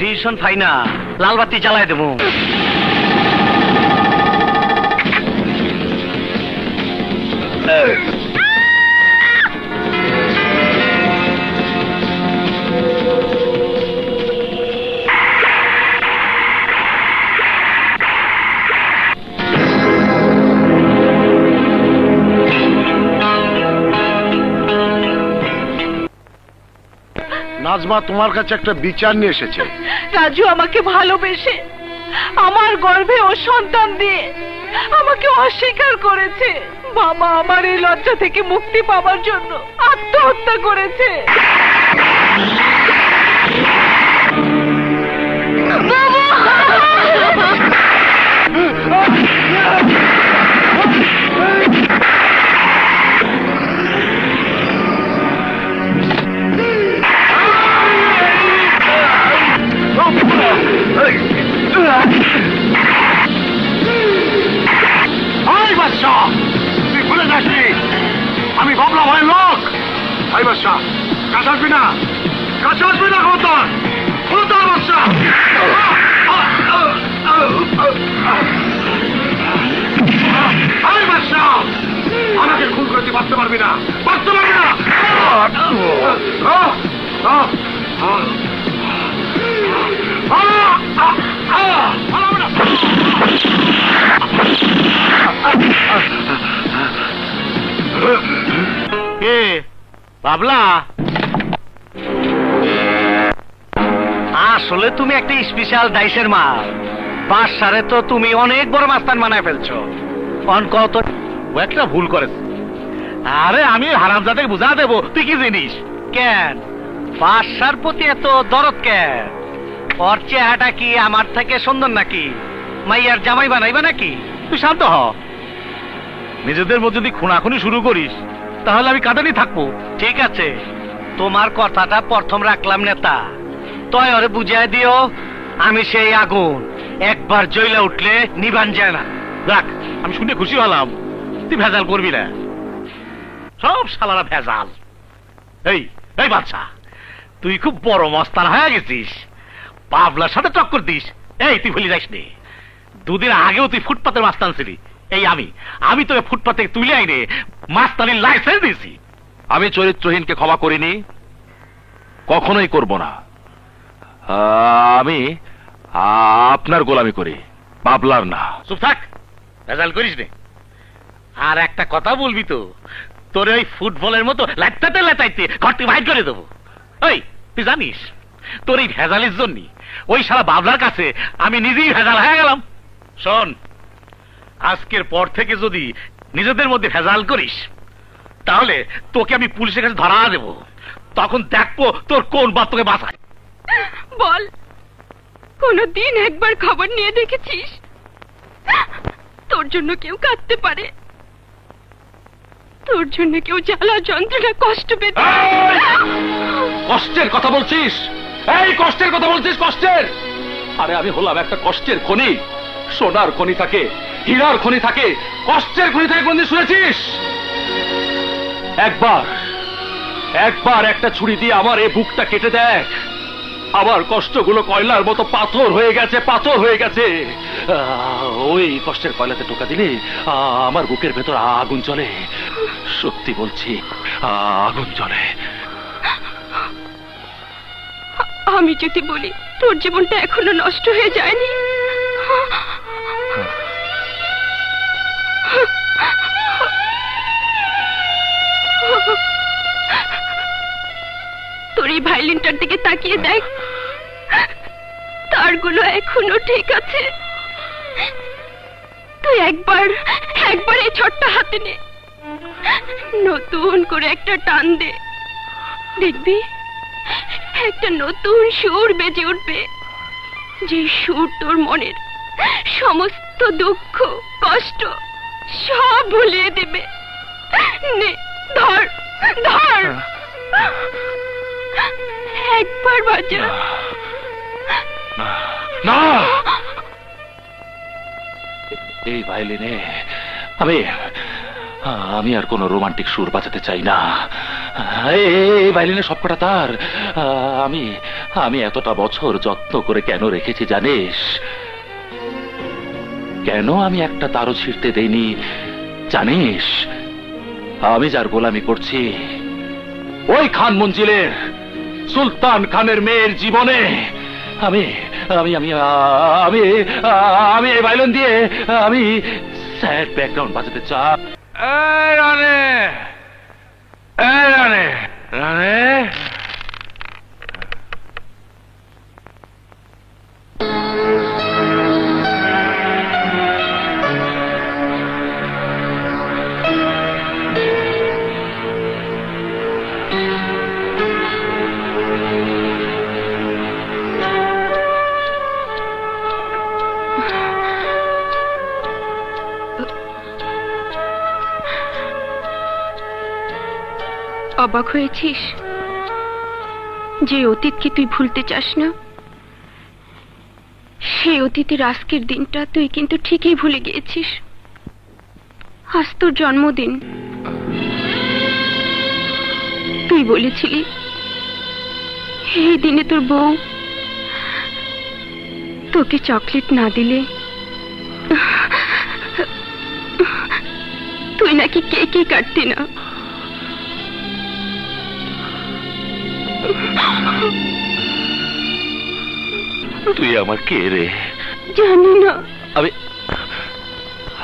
Decision final, লাল বাতি জ্বালায় দেবো। নাজমা তোমার কাছে একটা বিচার নিয়ে এসেছে। রাজু আমাকে ভালোবেসে আমার গর্ভে ও সন্তান দিয়ে আমাকে অস্বীকার করেছে। বাবা আমার এই লজ্জা থেকে মুক্তি পাওয়ার জন্য আত্মহত্যা করেছে। তুই ভুলে যাসনি আমি বাবলা ভাই লোক। ভাই বাদশা কাছে আসবি না, কাছে আসবি না। খবরদার খবরদার বাদশা। ভাই বাদশা আমাকে খুন করে তুই বাঁচতে পারবি না, বাঁচতে পারবি না। বাবলা, আসলে তুমি একটা স্পেশাল ডাইসের মাল। বাদশারে তো তুমি অনেক বড় মাস্তান বানায় ফেলছো। কত ও একটা ভুল করেছে। আরে আমি হারামজাদাকে বুঝা দেবো তুই কি জিনিস। কেন বাদশার প্রতি এত দরদ কেন? ওর চেহারাটা কি আমার থেকে সুন্দর নাকি? মাইয়ার জামাই বানাইবা নাকি? তুই শান্ত হ। নিজেদের মধ্যে যদি খুনাখুনি শুরু করিস তাহলে আমি কাঁদানি থাকবো। ঠিক আছে, তোমার কথাটা প্রথম রাখলাম নেতা। তয় ওরে বুঝাই দিও আমি সেই আগুন, একবার জ্বলা উঠলে নিবান যায় না। দেখ আমি শুনে খুশি হলাম, তুই ভেজাল করবি না। সব শালারা ভেজাল। এই এই বাদশা, তুই খুব বড় মস্তান হয়ে গেছিস, পাবলার সাথে টক্কর দিস। এই তুই ভুলে যাস নি, দুদিন আগেও তুই ফুটপাতের মাস্তান ছিলি। এই আমি তোকে ফুটপাত থেকে তুলে আইনে মাস্তানির লাইসেন্স দিয়েছি। আমি চরিত্রহীনকে ক্ষমা করিনি, কখনোই করব না। আমি আপনার গোলামি করি, বাবলার না। চুপ থাক, ভেজাল করিস নে। আর একটা কথা বলবি তো, তোর ওই ফুটবলের মতো লাইটাতে লাইটাইতে ঘর থেকে বাইর করে দেবো। ওই তুই জানিস তোর এই ভেজালের জন্য ওই সারা বাবলার কাছে আমি নিজেই ভেজাল হয়ে গেলাম। শোন, আজকের পর থেকে যদি নিজেদের মধ্যে ভেজাল করিস তাহলে তোকে আমি পুলিশের কাছে ধরা দেব। তখন দেখবো তোর কোন বাপ তোকে বাঁচায়। বল, কোনদিন একবার খবর নিয়ে দেখেছিস তোর জন্য কেউ কাঁদতে পারে? তোর জন্য কেউ জ্বালা যন্ত্রণা কষ্ট পেতে? কষ্টের কথা বলছিস? এই কষ্টের কথা বলছিস? কষ্টের? আরে আমি হলাম একটা কষ্টের খনি। সোনার খনি থাকে, হীরার খনি থাকে, কষ্টের খনি থাকে কোনদিন শুনেছিস? একবার একটা ছুরি দিয়ে আমার এই বুকটা কেটে দেখ। আমার কষ্টগুলো কয়লার মতো পাথর হয়ে গেছে, পাথর হয়ে গেছে। ওই কষ্টের কয়লাতে টোকা দিলে আমার বুকের ভেতর আগুন জ্বলে। সত্যি বলছি, আগুন জ্বলে। আমি যদি বলি তোর জীবনটা এখনো নষ্ট হয়ে যায়নি, তোর এই ভায়োলিনটার দিকে তাকিয়ে দেখ, তারগুলো এখনো ঠিক আছে। তুই একবার এই ছোট্ট হাতে নে, নতুন করে একটা টান দে, দেখবি একটা নতুন সুর বেজে উঠবে, যে সুর তোর মনের সমস্ত দুঃখ কষ্ট সব ভুলিয়ে দেবে। নে, ধর ধর, একবার বাজা। না, এই ভায়োলিনে আমি আর কোনো রোমান্টিক সুর বাজাতে চাই না। এই ভায়োলিনের সবকটা তার আমি আমি এতটা বছর যত্ন করে কেন রেখেছি জানিস? কেন আমি একটা তারও ছিঁড়তে দেইনি জানিস? আমি যার গোলামি করছি ওই খান মঞ্জিলের সুলতান খানের মেয়ের জীবনে আমি আমি আমি আমি আমি এই ভায়োলিন দিয়ে আমি স্যাড ব্যাকগ্রাউন্ড বাজাতে চাই। রানে রানে রানে অবাক হয়েছিস যে অতীতকে তুই ভুলতে চাস না? সেই অতীতের আজকের দিনটা তুই কিন্তু ঠিকই ভুলে গিয়েছিস। আজ তোর জন্মদিন। তুই বলেছিলি এই দিনে তোর বউ তোকে চকলেট না দিলে তুই নাকি কেকই কাটতি না। তুই আমার কে রে? জানি না।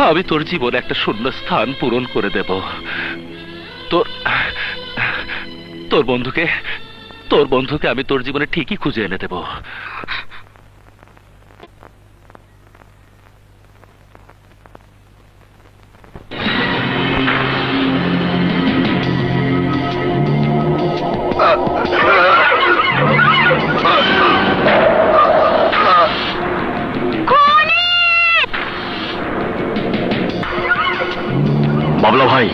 আমি তোর জীবনে একটা শূন্য স্থান পূরণ করে দেব। তোর বন্ধুকে আমি তোর জীবনে ঠিকই খুঁজে এনে দেব। বাবলা ভাই,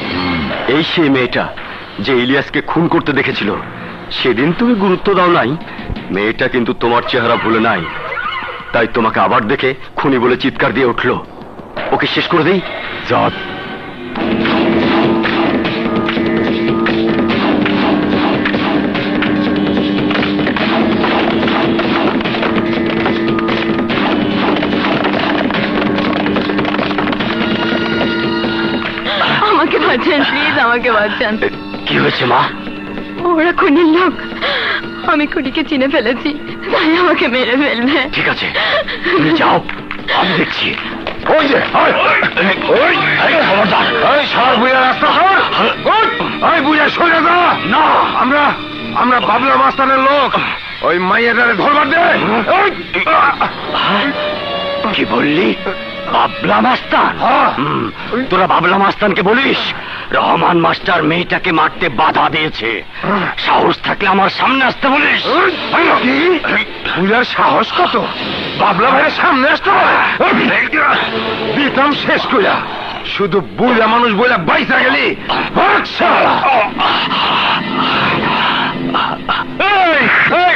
এই সেই মেয়েটা যে ইলিয়াসকে খুন করতে দেখেছিল। সেদিন তুমি গুরুত্ব দাও নাই। মেয়েটা কিন্তু তোমার চেহারা ভুলে নাই, তাই তোমাকে আবার দেখে খুনি বলে চিৎকার দিয়ে উঠলো। ওকে শেষ করে দেই। যা। আমাকে বাঁচান প্লিজ, আমাকে বাঁচান। কি হয়েছে মা? ওরা খুনির লোক। আমি খুনিকে চিনে ফেলেছি, তাই আমাকে মেরে ফেলবে। ঠিক আছে, তুমি যাও, আমি দেখছি। ওই যে খবরদার, সার বুঝে রাস্তা সর। ওই বুঝে সরে যা। না, আমরা বাবলা মাস্তানের লোক। ওই মাইয়াটারে ধরবার দে। কি বললি? বাবলা মাস্তান? তোরা বাবলা মাস্তানকে বলিস রহমান মাস্টার মেয়েটাকে মারতে বাধা দিয়েছে। সাহস থাকলে আমার সামনে আসতে বলিস। বুঝার সাহস কত? বাবলা ভাইয়ের সামনে আসতে দিতাম শেষ কইরা। শুধু বুঝা মানুষ বইলা বাইসা গেলি।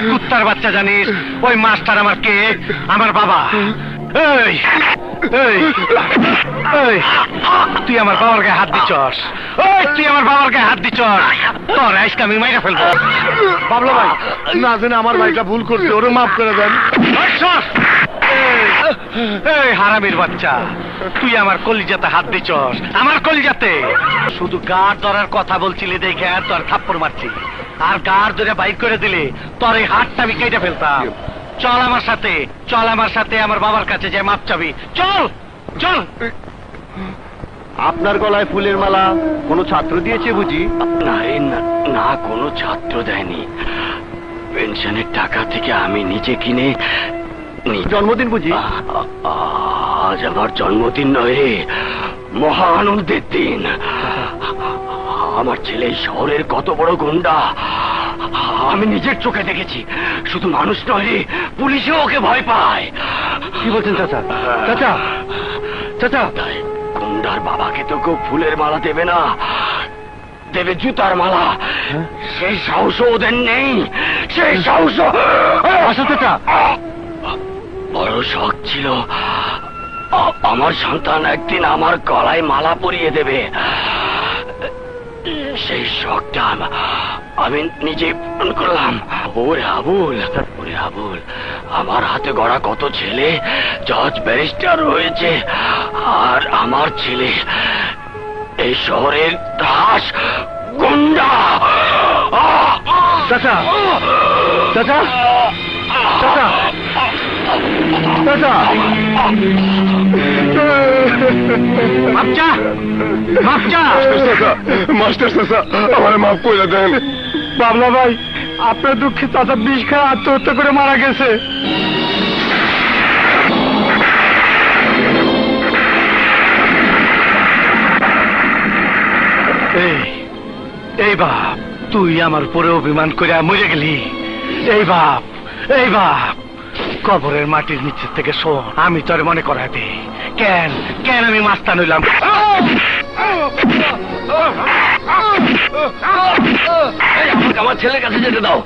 কুত্তার বাচ্চা, জানিস ওই মাস্টার আমার কে? আমার বাবা। তুই আমার বাবার গায়ে হাত দিচ্ছস। তুই আমার বাবার গায়ে হাত দিচ্ছস। তোর আজকে আমি মাইরা ফেলবো। বাবলা ভাই, না জানে আমার ভাইটা ভুল করছে, ওরে মাফ করে দেন। এই হারামির বাচ্চা, তুই আমার কলিজাতে হাত দিচ্ছস। আমার কলিজাতে। শুধু গাড় ধরার কথা বলছিলি দেখে তোর থাপ্পড় মারছি, আর গাড় ধরে বাইক করে দিলে তোর এই হাতটা আমি কেটে ফেলতাম। চল আমার সাথে, চল আমার সাথে আমার বাবার কাছে যে মাপ চাবি। চল চল। আপনার গলায় ফুলের মালা কোনো ছাত্র দিয়েছে বুঝি? না, কোনো ছাত্র দেয়নি। পেনশনের টাকা থেকে আমি নিজে কিনে। জন্মদিন বুঝি? আজ আমার জন্মদিন নয় রে, মহা আনন্দের দিন। আমার ছেলে শহরের কত বড় গুন্ডা আমি নিজের চোখে দেখেছি। শুধু মানুষ নয় রে, পুলিশেও ওকে ভয় পায়। কি বলছেন চাচা? চাচা চাচা, গুন্ডার বাবাকে তো কেউ ফুলের মালা দেবে না, দেবে জুতার মালা। সেই সাহস ওদের নেই। সেই সাহস। আচ্ছা চাচা, বড় শখ ছিল আমার সন্তান একদিন আমার গলায় মালা পরিয়ে দেবে। সেই শখটা আমি নিজে পূরণ করলাম। ওরে আবুল, ওরে আবুল, আমার হাতে গড়া কত ছেলে জজ ব্যারিস্টার হয়েছে, আর আমার ছেলে এই শহরের দাস গুন্ডা। চাচা, চাচা, চাচা, চাচা, মাপচা, মাপচা, মাস্টার চাচা, আমার মাফ করে দেন। বাবলা ভাই, আপনার দুঃখে চাচা বিষ খায় আত্মহত্যা করে মারা গেছে। এই বাপ, তুই আমার উপরে অভিমান করে মরে গেলি। এই বাপ, এই বাপ, কবরের মাটির নিচের থেকে শোন, আমি তোর মনে করাই দে কেন কেন আমি মাস্তান হইলাম। আমার ছেলের কাছে যেতে দাও।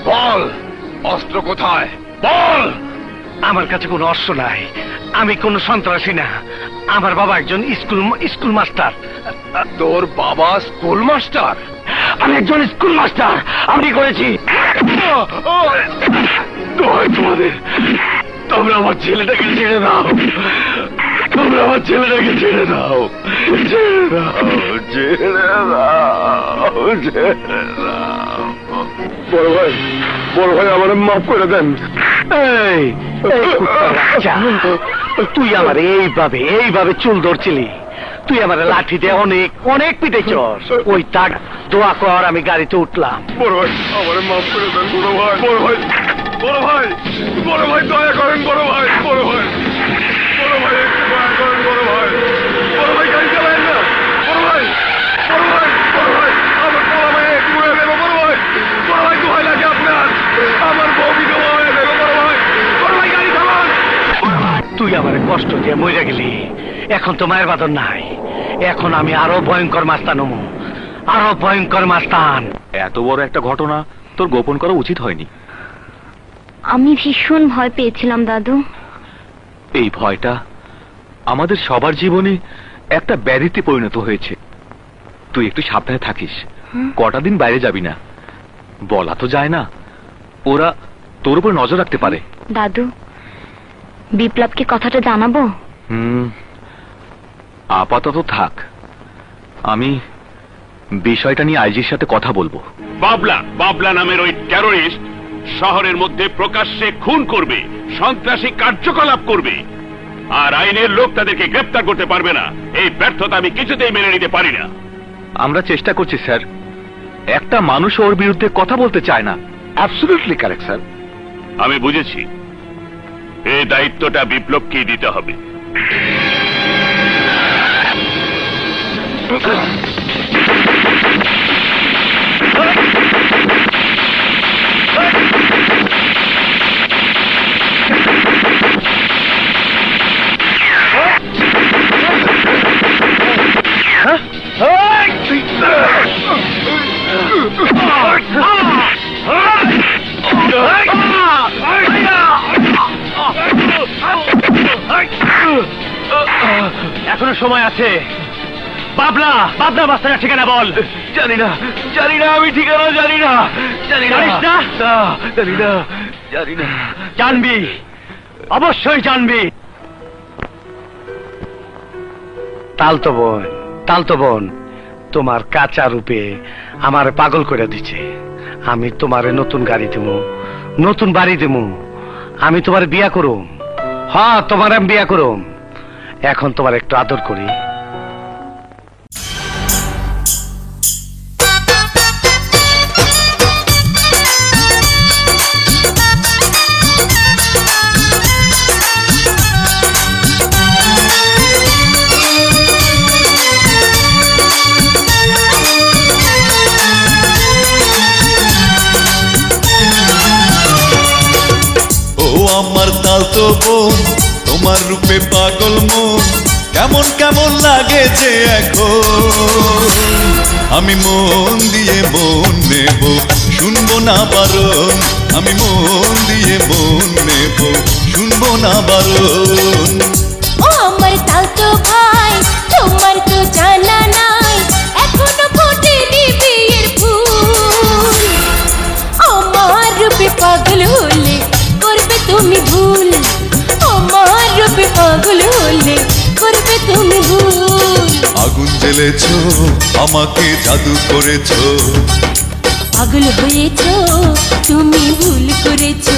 বল, অস্ত্র কোথায়? বল। আমার কাছে কোনো অস্ত্র নাই, আমি কোনো সন্ত্রাসী না। আমার বাবা একজন স্কুল মাস্টার। তোর বাবা স্কুল মাস্টার? আমি একজন স্কুল মাস্টার, আমি করেছি। তোমাদের, তোমরা আমার ছেলেটাকে ছেড়ে দাও, তোমরা আমার ছেলেটাকে ছেড়ে দাও, ছেড়ে দাও, ছেড়ে দাও, ছেড়ে দাও। বড় ভাই, বড় ভাই, আমার মাফ করে দেন। এই কুত্তার বাচ্চা, তুই আমার এইভাবে চুল ধরছিলি, তুই আমার লাঠি দিয়ে অনেক অনেক পিটেছস। ওই তাক দোয়া কর, আমি গাড়িতে উঠলাম। বড় ভাই, আমার মাফ করে দেন। বড় ভাই, বড় ভাই, বড় ভাই, বড় ভাই, দয়া করেন। বড় ভাই, বড় ভাই, বড় ভাই, একটু দয়া করেন। বড় ভাই, বড় ভাই, গাড়ি চালায় না। বড় ভাই, বড় ভাই, বড় ভাই, আমার বড় ভাই একটু ঘুরে দেবো। বড় ভাই, বড় ভাই, দোহাই লাগে আপনার, আমার বউ বিধবা হয়ে দেবো। বড় ভাই, বড় ভাই, গাড়ি চালান। তুই আমার কষ্ট দিয়ে মরে গেলি, এখন তো মায়ের বাদন নাই। এখন আমি আরো ভয়ঙ্কর মাস্তান হমু, আরো ভয়ঙ্কর মাস্তান। এত বড় একটা ঘটনা তোর গোপন করা উচিত হয়নি। আমি ভীষণ ভয় পেয়েছিলাম দাদু। এই ভয়টা আমাদের সবার জীবনে একটা ব্যাধিতে পরিণত হয়েছে। তুই একটু সাবধানে থাকিস, কটা দিন বাইরে যাবি না। বলা তো যায় না, ওরা তোর উপর নজর রাখতে পারে। দাদু, বিপ্লবকে কথাটা জানাবো? আপাতত থাক, আমি বিষয়টা নিয়ে আইজির সাথে কথা বলবো। বাবলা নামের ওই টেররিস্ট শহরের মধ্যে প্রকাশ্যে খুন করবে, সন্ত্রাসী কার্যকলাপ করবে, আর আইনের লোক তাদেরকে গ্রেপ্তার করতে পারবে না। এই ব্যর্থতা আমি কিছুতেই মেনে নিতে পারি না। আমরা চেষ্টা করছি স্যার, একটা মানুষ ওর বিরুদ্ধে কথা বলতে চায় না। Absolutely correct sir. আমি বুঝেছি, এই দায়িত্বটা বিপ্লবকেই দিতে হবে। এখনো সময় আছে। বাবলা, বাবলা মাস্টারের ঠিকানা বল। জানি না, জানি না, আমি ঠিকানা জানি না, জানি না। জানিস না? জানি না, জানি না। জানবি, অবশ্যই জানবি। তালতো বোন তোমার কাঁচা রূপে আমার পাগল করে দিছে। আমি তোমারে নতুন গাড়ি দেবো, নতুন বাড়ি দেবো, আমি তোমার বিয়া করুম। হ্যাঁ, তোমার আমি বিয়া করুম। এখন তোমার একটু আদর করি। আমার তালতো বোন, তোমার রূপে পাগল মন, কেমন কেমন লাগে যে এখন। আমি মন দিয়ে মন নেব, শুনবো না বারণ। আমি মন দিয়ে মন নেব, শুনবো না বারণ। ও আমার তালতো ভাই তোমার তো জানা নাই এখনো ফোটেনি বিয়ের ফুল আমার রূপে পাগল হলে করবে তুমি ভুল আমার রূপে পাগল হলে করবে তুমি ভুল আগুন জ্বেলেছো আমাকে জাদু করেছো পাগল হয়েছো তুমি ভুল করেছো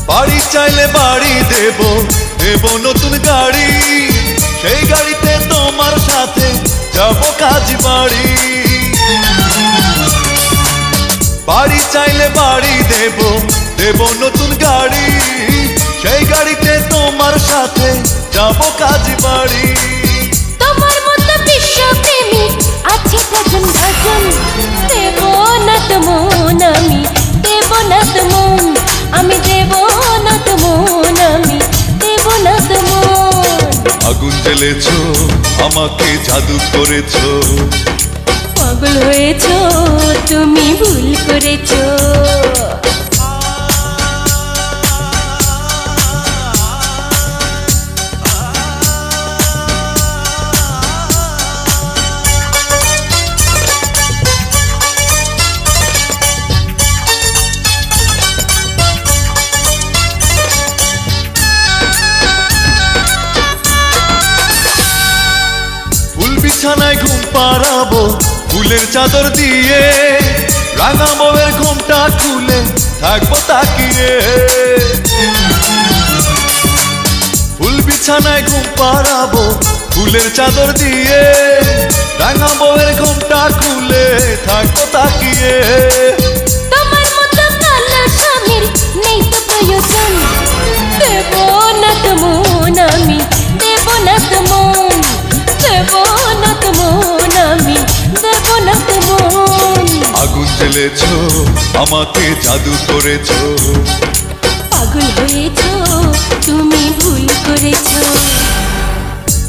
বাড়ি চাইলে বাড়ি দেব দেব নতুন গাড়ি সেই গাড়িতে তোমার সাথে যাব কাজ বাড়ি বাড়ি চাইলে বাড়ি দেব দেব নতুন গাড়ি সেই গাড়িতে তোমার সাথে যাব কাজ বাড়ি তোমার মতো বিশ্বপ্রেমিক আছে ডজন ডজন দেব না তো মন আমি দেব না তো মন আমি দেব না তো মন আমি দেব না তো মন আগুন জ্বেলেছো আমাকে জাদু করেছো পাগল হয়েছো তুমি ভুল করেছো বিছানায় ঘুম পাড়াবো ফুলের চাদর দিয়ে রাঙা বউয়ের ঘুমটা খুলে থাকবো তাকিয়ে ফুল বিছানায় ঘুম পাড়াবো ফুলের চাদর দিয়ে রাঙা বউয়ের ঘুমটা খুলে থাকবো তাকিয়ে তোমার মতো কালো স্বামীর নেই তো প্রয়োজন দেব না তো মন আমি দেব না তো মন দেব না তো মন আমি দেব না তো মন আগুন জ্বেলেছো আমাকে জাদু করেছো পাগল হয়েছো তুমি ভুল করেছো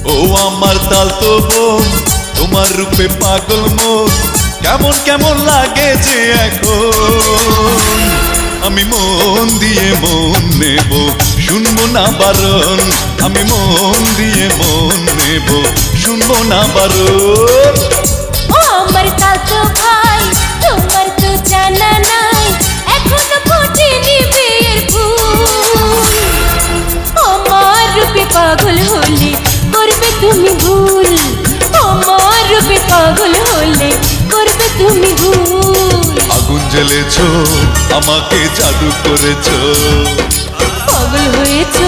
ও আমার তালতো বোন তোমার রূপে পাগল মন কেমন কেমন লাগে যে এখন আমি মন দিয়ে মন নেব শুনবো না বারণ আমি মন দিয়ে মন নেব শুনবো না বারণ ও আমার তাতো ভাই তোমার তো জানা নাই এখনো ফোটেনি বিয়ের ফুল আমার রূপে পাগল হলে করবে তুমি ভুল আমার রূপে পাগল হলে করবে তুমি ভুল আগুন জ্বেলেছো আমাকে জাদু করেছো পাগল হয়েছো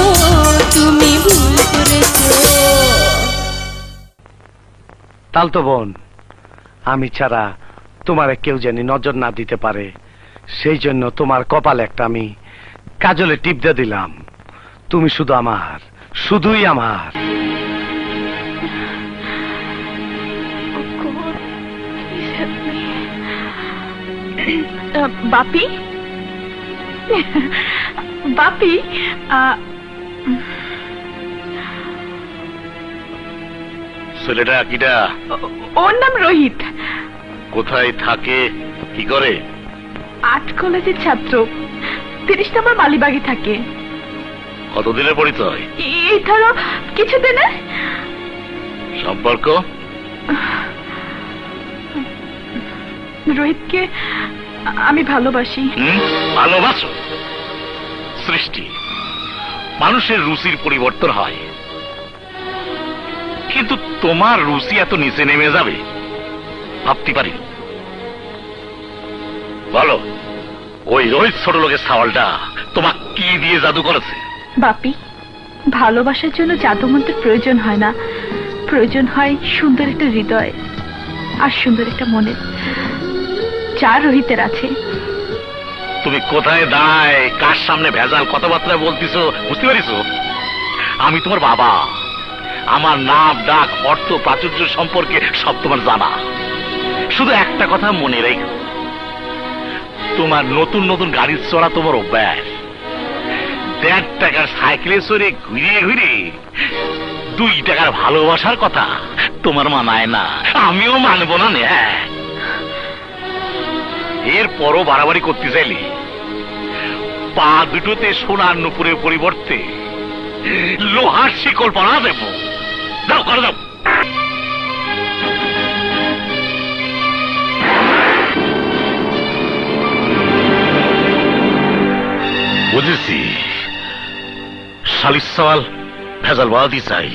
তুমি ভুল করেছো তালতো বোন আমি ছাড়া তোমারে কেউ জানি নজর না দিতে পারে সেই জন্য তোমার কপালে একটা আমি কাজলে টিপ দিয়ে দিলাম তুমি শুধু আমার শুধুই আমার বাপি বাপি ছেলেটা কিটা ওর নাম রোহিত কোথায় থাকে কি করে আর্ট কলেজের ছাত্র 30 নম্বর মালিবাগে থাকে কতদিনের পরিচয় এই ধরো কিছুদিনে সম্পর্ক রোহিতকে আমি ভালোবাসি ভালোবাসো সৃষ্টি মানুষের রুচির পরিবর্তন হয় কিন্তু তোমার রুচি এত নিচে নেমে যাবে ভাবতে পারি বলো ওই রোহিত ছোট লোকের সাওয়ালটা তোমার কি দিয়ে জাদু করেছে বাপি ভালোবাসার জন্য জাদুমন্ত্রের প্রয়োজন হয় না প্রয়োজন হয় সুন্দর একটা হৃদয় আর সুন্দর একটা মনের যা রোহিতের আছে তুমি কোথায় দাঁড়ায় কার সামনে ভেজাল কথাবার্তা বলতেছো বুঝতে পারিস আমি তোমার বাবা আমার নাম ডাক অর্থ প্রাচুর্য সম্পর্কে সব তোমার জানা। শুধু একটা কথা মনে রেখো, তোমার নতুন নতুন গাড়ি চড়া তোমার অভ্যাস। 1.5 টাকার সাইকেলে চড়ে ঘুরে ঘুরে 2 টাকার ভালোবাসার কথা তোমার মানায় না, আমিও মানবো না। এরপরও বাড়াবাড়ি করতে চাইলে পা দুটোতে সোনার নুপুরের পরিবর্তে লোহার শিকল পরা দেব। দাও করে দাও। বুঝেছি, শালির সওয়াল ভেজাল বাড়াতে চাই,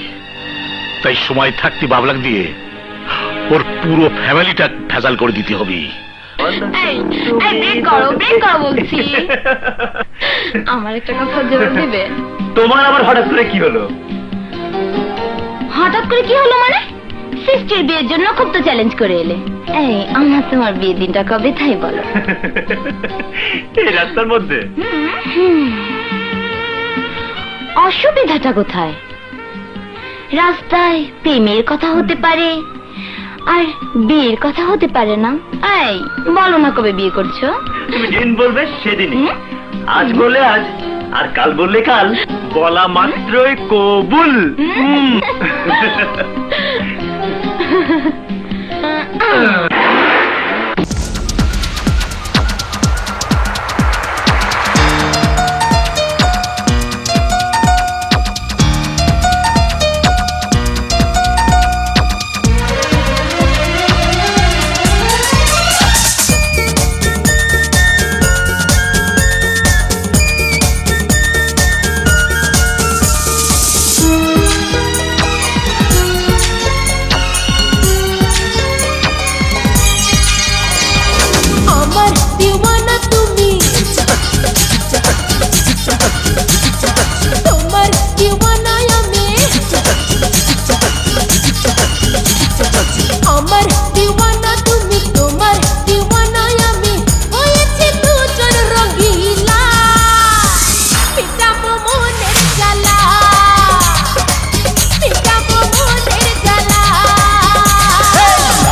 তাই সময় থাকতে বাবলাক দিয়ে ওর পুরো ফ্যামিলিটা ভেজাল করে দিতে হবে। ব্রেক করো বলছি। আমার একটা কথা জবাব দেবে? তোমার আবার হঠাৎ করে কি হলো? হঠাৎ করে কি হলো মানে? সিস্টার বিয়ের জন্য খুব তো চ্যালেঞ্জ করে এলে। এই আমার তোমার বিয়ের দিনটা কবে তাই বলো। এই রাস্তার মধ্যে? অসুবিধাটা কোথায়? রাস্তায় প্রেমের কথা হতে পারে, আর বিয়ের কথা হতে পারে না। এই বলো না কবে বিয়ে করছো? তুমি দিন বলবে সেদিনই, আজ বললে আজ, আর কাল বললে কাল, বলা মাত্রই কবুল।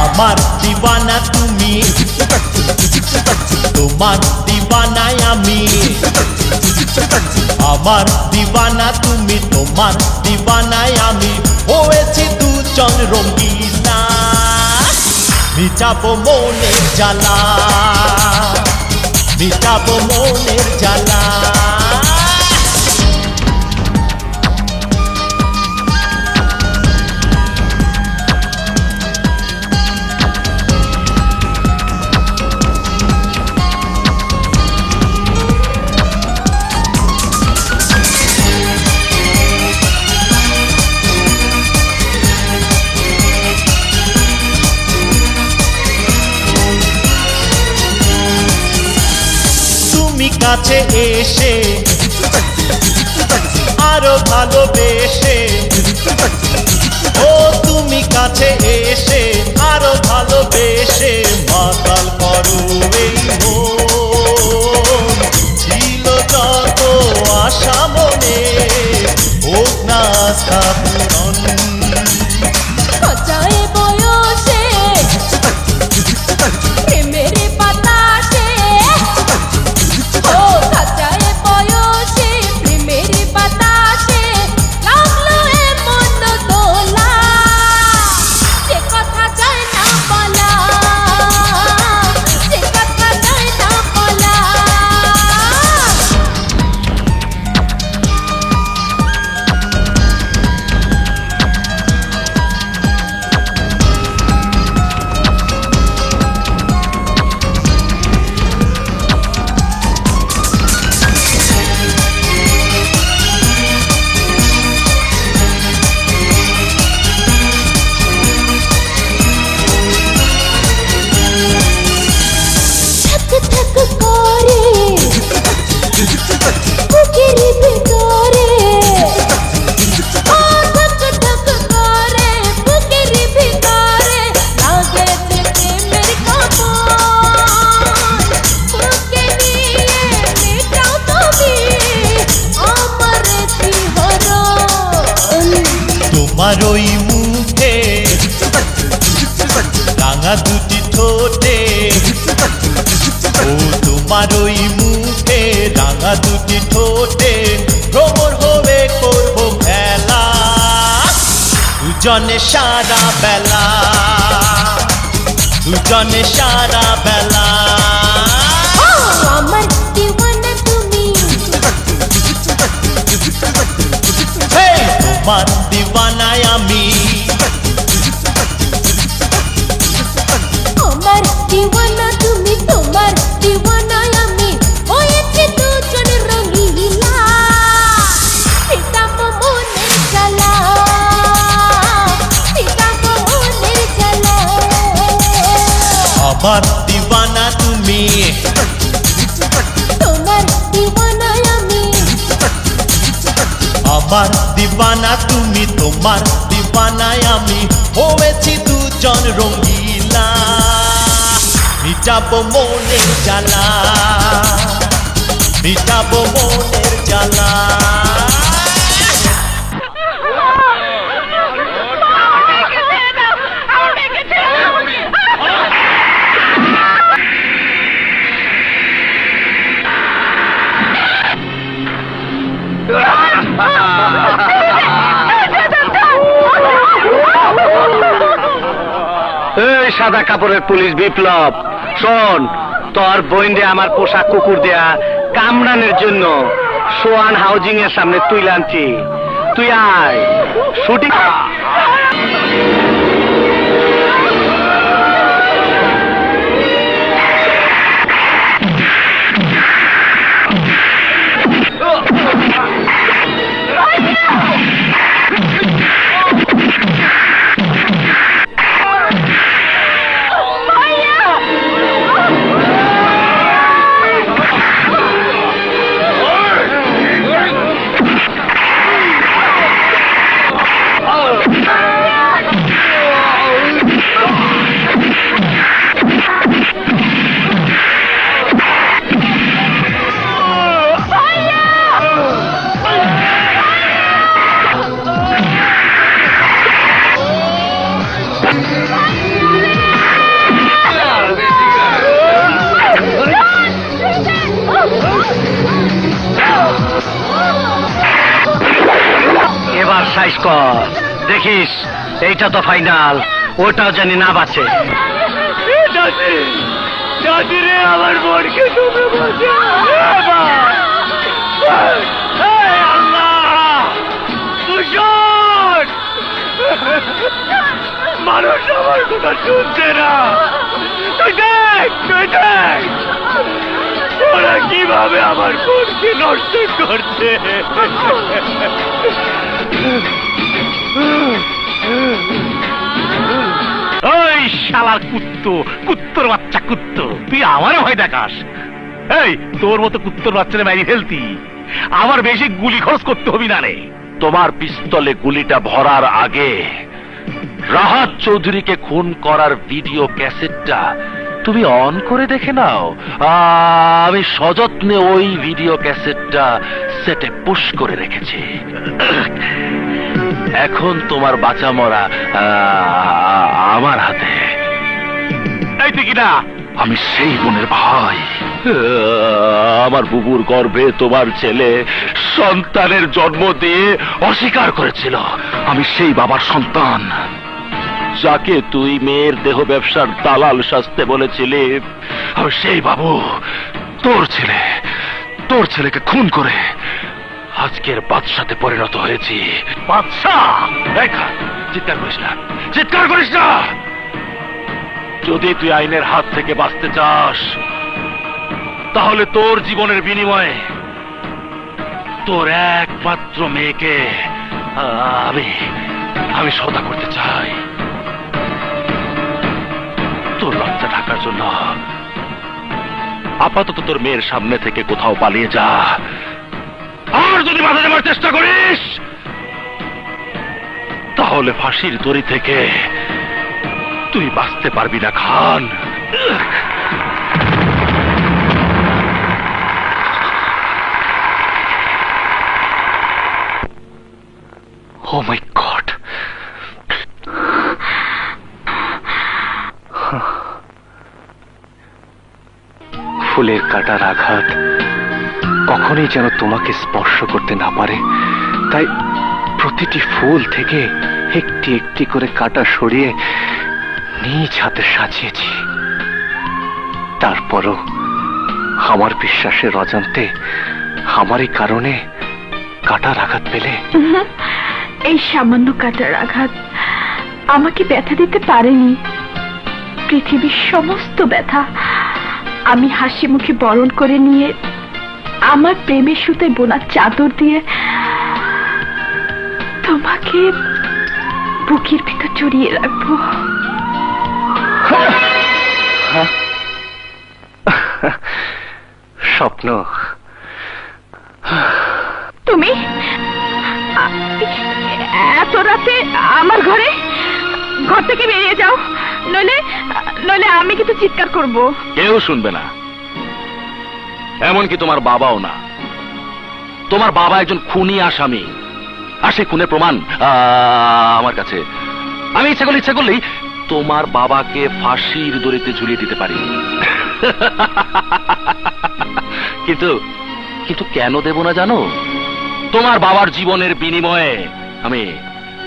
আমার দিওয়ানা তুমি, তোমার দিওয়ানায় আমি। আমার দিওয়ানা তুমি, তোমার দিওয়ানায় আমি, হয়েছি দুজন রঙ্গিনা। মিটাবো মনের জ্বালা, মিটাবো মনের জ্বালা। কাছে এসে আরো ভালোবেসে, ও তুমি কাছে এসে আরো ভালোবেসে, মাতাল করো এই মন। ছিল যত আশা মনে, হোক না আস্থা পূরণ। বয়সে প্রেমের বাতাসে, বয়সে প্রেমের বাতাসে লাগলো এমন দোলা, যে কথা যায় না রাঙা দুটি ঠোঁটে ও তোমার ওই মুখে রাঙা দুটি ঠোঁটে ভ্রমর হয়ে করব খেলা দুজনে সারা বেলা দুজনে সারা বেলা আমার দিওয়ানা তুমি তোমার দিওয়ানায় আমি আমার দিওয়ানা তুমি তোমার দিওয়ানায় আমি হয়েছে দুজন রঙিলা পিতাম মনের জ্বালা পিতাম মনের জ্বালা আমার দিওয়ানা তুমি তোমার দিওয়ানায় আমি আমার দিওয়ানা তুমি তোমার দিওয়ানায় আমি হয়েছি দুজন রঙিলা মিটাবো মনের জ্বালা মিটাবো মনের জ্বালা এই সাদা কাপড়ের পুলিশ বিপ্লব, শোন, তোর বইন্ডে আমার পোশাক কুকুর দেয়া কামড়ানোর জন্য সোয়ান হাউজিং এর সামনে তুই আনছি। তুই আয় শুটিং। এবার সাইজ কর, দেখিস এইটা তো ফাইনাল, ওটাও জানি না বাঁচে। দাদি রে, আমার বোনকে তুমি মানুষ আমার কথা শুনছে না। তুই দেখ, তুই দেখ ওরা কিভাবে আমার বোনকে নষ্ট করছে। ওই শালার কুত্তর বাচ্চা কুত্তো, তুই আমারও ভয় দেখাস। এই তোর মতো কুত্তর বাচ্চারে মারি ফেলতি, আমার বেশি গুলি খরচ করতে হবি না রে। তোমার পিস্তলে গুলিটা ভরার আগে রাহাত চৌধুরীকে খুন করার ভিডিও ক্যাসেটটা তুমি অন করে দেখে নাও। আমি সযত্নে ওই ভিডিও ক্যাসেটটা সেটে পুশ করে রেখেছি। এখন তোমার বাঁচা মরা আমার হাতে। এই তুই কিনা? আমি সেই বোনের ভাই। আমার বুবুর গর্ভে তোমার ছেলে সন্তানের জন্ম দিয়ে অস্বীকার করেছিল আমি সেই বাবার সন্তান, যাকে তুই মেয়ের দেহ ব্যবসার দালাল সাজতে বলেছিলি। আমি সেই বাবু, তোর ছেলেকে খুন করে আজকের বাদশাতে পরিণত হয়েছি। বাচ্চা চিৎকার করিস না, চিৎকার করিস না। যদি তুই আইনের হাত থেকে বাঁচতে চাস, তাহলে তোর জীবনের বিনিময়ে তোর একমাত্র মেয়েকে আমি সদা করতে চাই। তোর লজ্জা ঢাকার জন্য আপাতত তোর মেয়ের সামনে থেকে কোথাও পালিয়ে যা। আর যদি বাধা দেওয়ার চেষ্টা করিস, তাহলে ফাঁসির দড়ি থেকে তুই বাঁচতে পারবি না খান। Oh my God! ফুলের কাটার আঘাত কখনোই যেন তোমাকে স্পর্শ করতে না পারে, তাই প্রতিটি ফুল থেকে একটি একটি করে কাটা সরিয়ে নিজ হাতে সাজিয়েছি। তারপরও আমার বিশ্বাসের অজান্তে আমারই কারণে কাটার আঘাত পেলে। এই সামান্য কাটার আঘাত আমাকে ব্যথা দিতে পারেনি। পৃথিবীর সমস্ত ব্যথা আমি হাসি মুখে বরণ করে নিয়ে আমার প্রেমের সুতে বোনা চাদর দিয়ে তোমাকে বুকের ভিতর জড়িয়ে রাখবো। স্বপ্ন। তুমি এত রাতে আমার ঘরে, ঘর থেকে বেরিয়ে যাও, নইলে নইলে আমি কিন্তু চিৎকার করব। কেউ শুনবে না, এমনকি তোমার বাবাও না। তোমার বাবা একজন খুনি আসামি, আর সেই খুনের প্রমাণ আমার কাছে। আমি ইচ্ছা করলেই তোমার বাবাকে ফাঁসির দড়িতে ঝুলিয়ে দিতে পারি। কিন্তু কিন্তু কেন দেব না জানো? তোমার বাবার জীবনের বিনিময়ে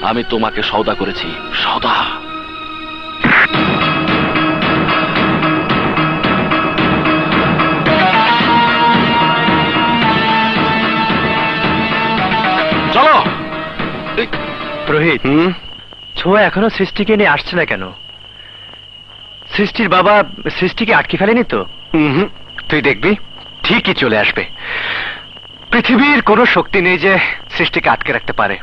আমি তোমাকে সওদা করেছি, সওদা। চলো। রোহিত, ছোঁয়া এখনো সৃষ্টিকে নিয়ে আসছে না কেন? সৃষ্টির বাবা সৃষ্টিকে আটকে ফেলেনি তো? তুই দেখবি ঠিকই চলে আসবে। পৃথিবীর কোনো শক্তি নেই যে সৃষ্টিকে আটকে রাখতে পারে।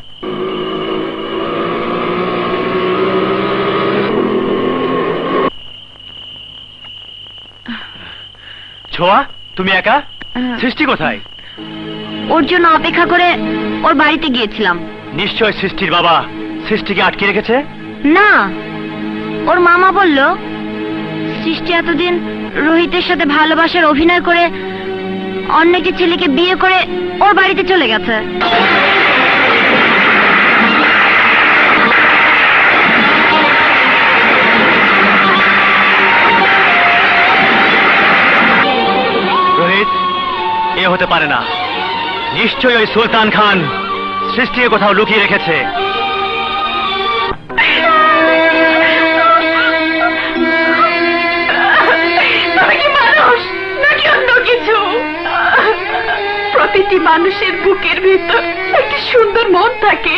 ছোঁয়া, তুমি একা? সৃষ্টি কোথায়? ওর জন্য অপেক্ষা করে ওর বাড়িতে গিয়েছিলাম। নিশ্চয় সৃষ্টির বাবা সৃষ্টিকে আটকে রেখেছে। না, ওর মামা বলল সৃষ্টি এতদিন রোহিতের সাথে ভালোবাসার অভিনয় করে অন্য একটি ছেলেকে বিয়ে করে ওর বাড়িতে চলে গেছে। রোহিত, এ হতে পারে না। নিশ্চয়ই ওই সুলতান খান সৃষ্টিকে কোথাও লুকিয়ে রেখেছে। প্রতিটি মানুষের বুকের ভিতর একটি সুন্দর মন থাকে।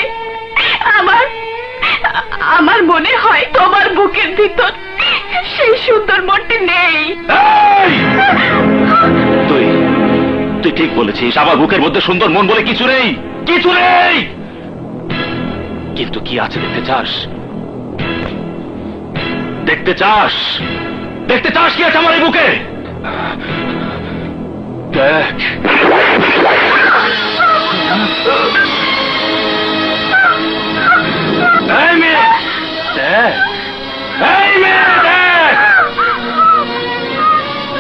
আমার মনে হয় তোমার বুকের ভিতর সেই সুন্দর মনটি নেই। তুই ঠিক বলেছিস, আমার বুকের মধ্যে সুন্দর মন বলে কিছু নেই, কিছু নেই। কিন্তু কি আছে দেখতে চাস? দেখতে চাস? দেখতে চাস কি আছে আমার এই বুকে? দেখ। এই মেয়ে, দেখ। এই মেয়ে, দেখ।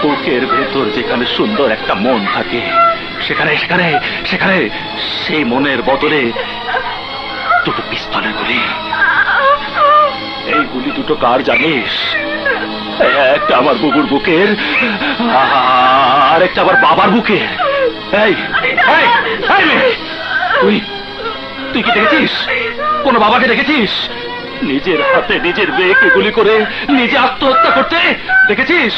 বুকের ভেতর যেখানে সুন্দর একটা মন থাকে, সেখানে সেখানে সেখানে সেই মনের বদলে দুটো পিস্তলের গুলি। এই গুলি দুটো কার জানিস? একটা আমার বুবুর বুকের, আর একটা আবার বাবার বুকের। এই এই এই মেয়ে, তুই কি দেখেছিস? কোন বাবাকে দেখেছিস নিজের হাতে নিজের মেয়েকে গুলি করে নিজে আত্মহত্যা করতে? দেখেছিস?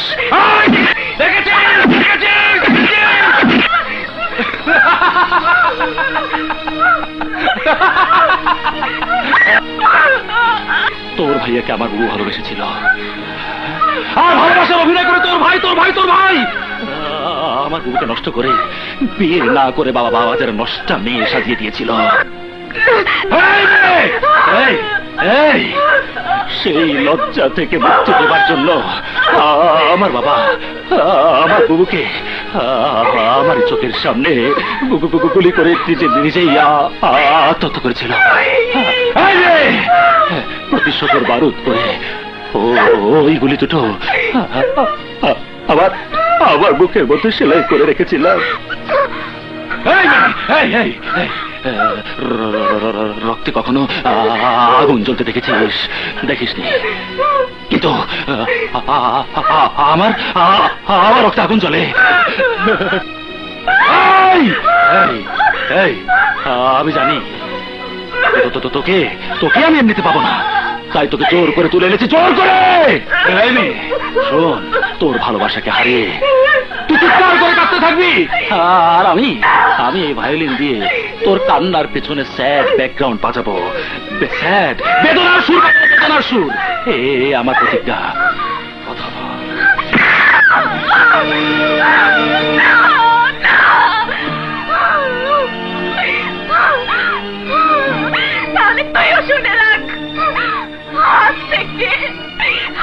তোর ভাইয়াকে আমার বুবু ভালোবেসেছিল, আর ভালোবাসার অভিনয় করে তোর ভাই আমার বুবুকে নষ্ট করে বিয়ে না করে বাবা যারা নষ্টা মেয়ে সাজিয়ে দিয়েছিল। সেই লজ্জা থেকে মুক্তি দেবার জন্য আমার বাবা আমার বুবুকে আমার চোখের সামনে গুলি করে নিজেই আত্মহত্যা করেছিল। প্রতিশোধের বারুদ করে ওই গুলি দুটো আবার বুকের মধ্যে সেলাই করে রেখেছিলাম। রক্তে কখনো আগুন জ্বলতে দেখেছিস? দেখিসনি? কিন্তু আমার আমার রক্ত আগুন জ্বলে। আমি জানি তোকে তোকে আমি এমনিতে পাবো না, তাই তোকে জোর করে তুলে এনেছি, জোর করে। শোন, তোর ভালোবাসাকে হারিয়ে তুই চিৎকার করে কাঁদতে থাকবি, আর আমি আমি এই ভায়োলিন দিয়ে তোর কান্নার পেছনে স্যাড ব্যাকগ্রাউন্ড বাজাবো। স্যাড বেদনার সুর, বেদনার সুর। আমার প্রতিজ্ঞা। কথা বল। তাহলে তুইও শুনে রাখ, আজ থেকে